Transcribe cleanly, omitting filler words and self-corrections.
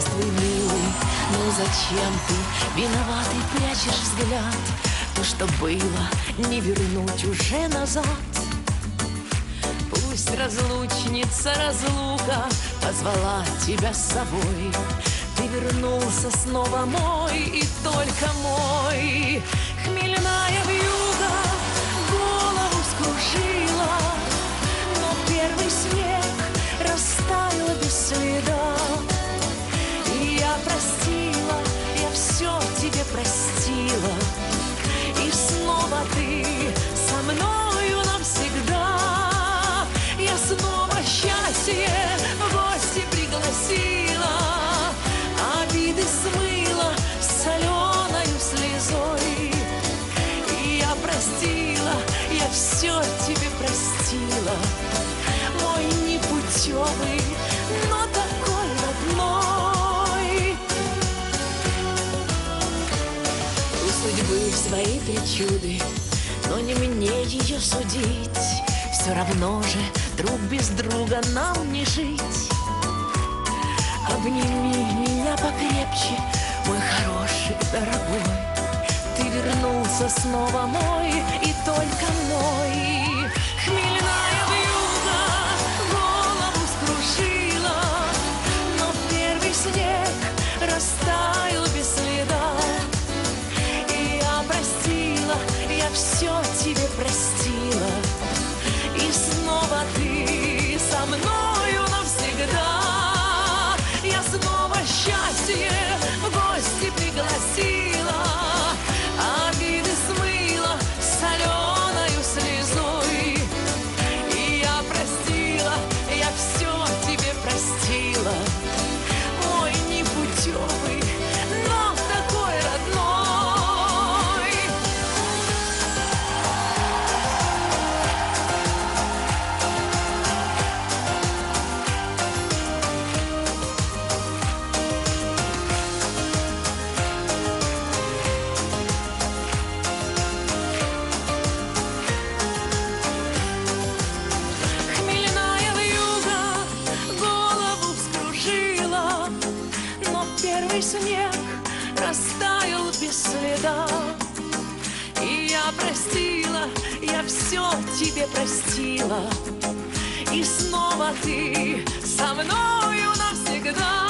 Здравствуй, милый, ну зачем ты виноватый прячешь взгляд? То, что было, не вернуть уже назад. Пусть разлучница разлука позвала тебя с собой, ты вернулся снова мой и только мой. Хмельная вьюга голову скружила, но первый снег растаял без следа. И я простила, я все тебе простила, и снова ты со мною навсегда. Я снова счастье в гости пригласила, обиды смыла соленою слезой. И я простила, я все тебе простила, мой непутевый, но такой родной. У судьбы свои причуды, но не мне ее судить. Все равно же друг без друга нам не жить. Обними меня покрепче, мой хороший, дорогой. Ты вернулся снова мой и только мой. Хмельная вьюга голову скружила, но первый снег растаял без следа. И я простила, я все тебе простила, и снова ты со мною навсегда. Я снова счастье в гости пригласила, обиды смыла соленою слезой. И я простила, я все тебе простила, мой непутевый, но такой родной. Первый снег растаял без следа. И я простила, я все тебе простила, и снова ты со мною навсегда.